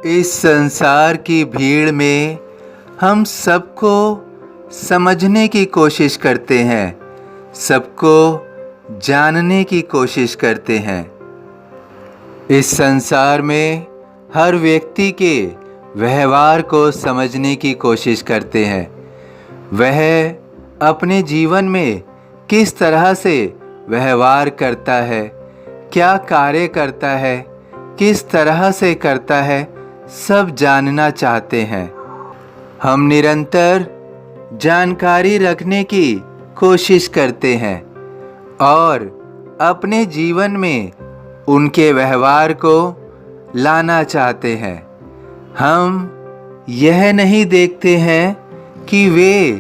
इस संसार की भीड़ में हम सबको समझने की कोशिश करते हैं, सबको जानने की कोशिश करते हैं। इस संसार में हर व्यक्ति के व्यवहार को समझने की कोशिश करते हैं। वह अपने जीवन में किस तरह से व्यवहार करता है, क्या कार्य करता है, किस तरह से करता है, सब जानना चाहते हैं। हम निरंतर जानकारी रखने की कोशिश करते हैं और अपने जीवन में उनके व्यवहार को लाना चाहते हैं। हम यह नहीं देखते हैं कि वे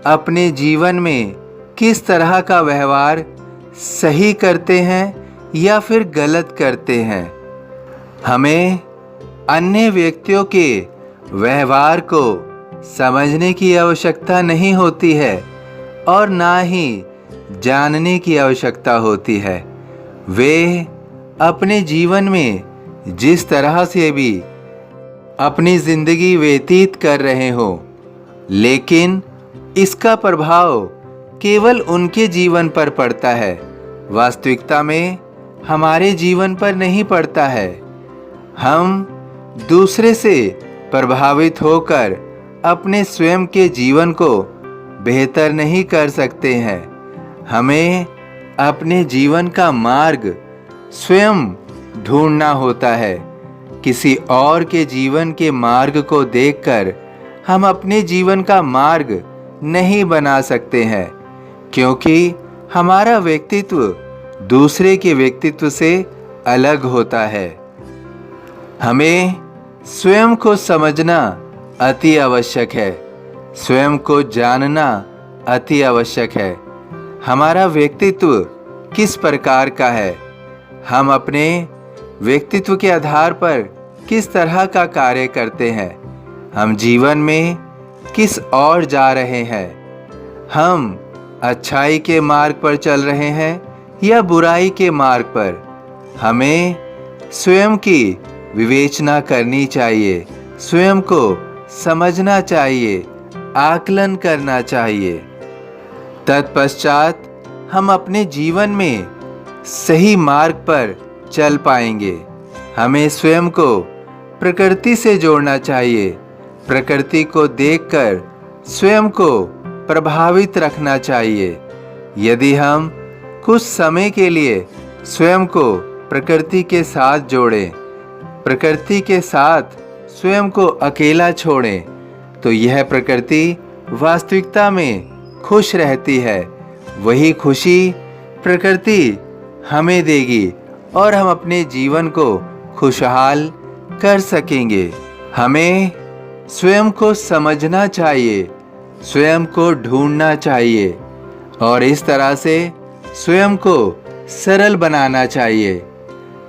अपने जीवन में किस तरह का व्यवहार सही करते हैं या फिर गलत करते हैं। हमें अन्य व्यक्तियों के व्यवहार को समझने की आवश्यकता नहीं होती है और ना ही जानने की आवश्यकता होती है। वे अपने जीवन में जिस तरह से भी अपनी ज़िंदगी व्यतीत कर रहे हो, लेकिन इसका प्रभाव केवल उनके जीवन पर पड़ता है, वास्तविकता में हमारे जीवन पर नहीं पड़ता है। हम दूसरे से प्रभावित होकर अपने स्वयं के जीवन को बेहतर नहीं कर सकते हैं। हमें अपने जीवन का मार्ग स्वयं ढूंढना होता है। किसी और के जीवन के मार्ग को देखकर हम अपने जीवन का मार्ग नहीं बना सकते हैं, क्योंकि हमारा व्यक्तित्व दूसरे के व्यक्तित्व से अलग होता है। हमें स्वयं को समझना अति आवश्यक है, स्वयं को जानना अति आवश्यक है। हमारा व्यक्तित्व किस प्रकार का है, हम अपने व्यक्तित्व के आधार पर किस तरह का कार्य करते हैं, हम जीवन में किस ओर जा रहे हैं, हम अच्छाई के मार्ग पर चल रहे हैं या बुराई के मार्ग पर। हमें स्वयं की विवेचना करनी चाहिए, स्वयं को समझना चाहिए, आकलन करना चाहिए। तत्पश्चात हम अपने जीवन में सही मार्ग पर चल पाएंगे। हमें स्वयं को प्रकृति से जोड़ना चाहिए, प्रकृति को देखकर स्वयं को प्रभावित रखना चाहिए। यदि हम कुछ समय के लिए स्वयं को प्रकृति के साथ जोड़ें, प्रकृति के साथ स्वयं को अकेला छोड़ें, तो यह प्रकृति वास्तविकता में खुश रहती है। वही खुशी प्रकृति हमें देगी और हम अपने जीवन को खुशहाल कर सकेंगे। हमें स्वयं को समझना चाहिए, स्वयं को ढूंढना चाहिए और इस तरह से स्वयं को सरल बनाना चाहिए,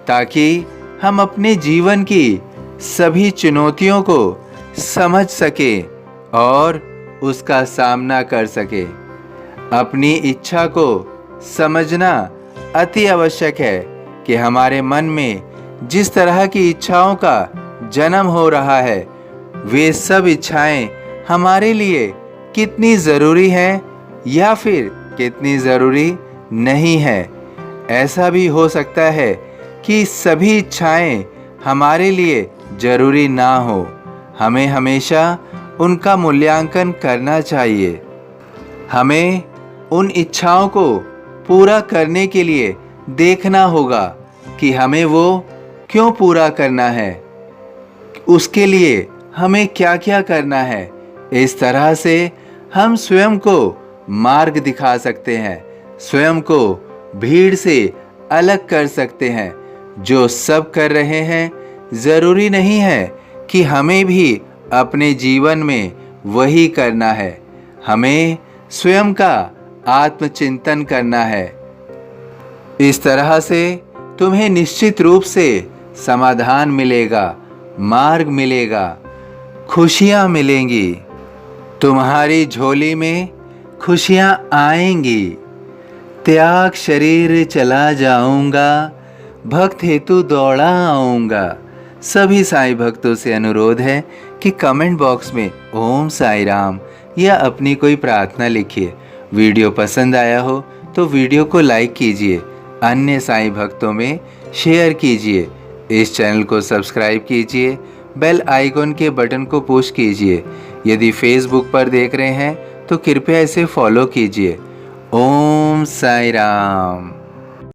ताकि हम अपने जीवन की सभी चुनौतियों को समझ सकें और उसका सामना कर सकें। अपनी इच्छा को समझना अति आवश्यक है कि हमारे मन में जिस तरह की इच्छाओं का जन्म हो रहा है, वे सब इच्छाएं हमारे लिए कितनी ज़रूरी हैं या फिर कितनी ज़रूरी नहीं है। ऐसा भी हो सकता है कि सभी इच्छाएं हमारे लिए ज़रूरी ना हो। हमें हमेशा उनका मूल्यांकन करना चाहिए। हमें उन इच्छाओं को पूरा करने के लिए देखना होगा कि हमें वो क्यों पूरा करना है, उसके लिए हमें क्या क्या करना है। इस तरह से हम स्वयं को मार्ग दिखा सकते हैं, स्वयं को भीड़ से अलग कर सकते हैं। जो सब कर रहे हैं, ज़रूरी नहीं है कि हमें भी अपने जीवन में वही करना है। हमें स्वयं का आत्मचिंतन करना है। इस तरह से तुम्हें निश्चित रूप से समाधान मिलेगा, मार्ग मिलेगा, खुशियाँ मिलेंगी। तुम्हारी झोली में खुशियाँ आएंगी। त्याग शरीर चला जाऊंगा, भक्त हेतु दौड़ा आऊंगा। सभी साईं भक्तों से अनुरोध है कि कमेंट बॉक्स में ओम साई राम या अपनी कोई प्रार्थना लिखिए। वीडियो पसंद आया हो तो वीडियो को लाइक कीजिए, अन्य साईं भक्तों में शेयर कीजिए। इस चैनल को सब्सक्राइब कीजिए, बेल आइकॉन के बटन को पुश कीजिए। यदि फेसबुक पर देख रहे हैं तो कृपया इसे फॉलो कीजिए। ओम साई राम।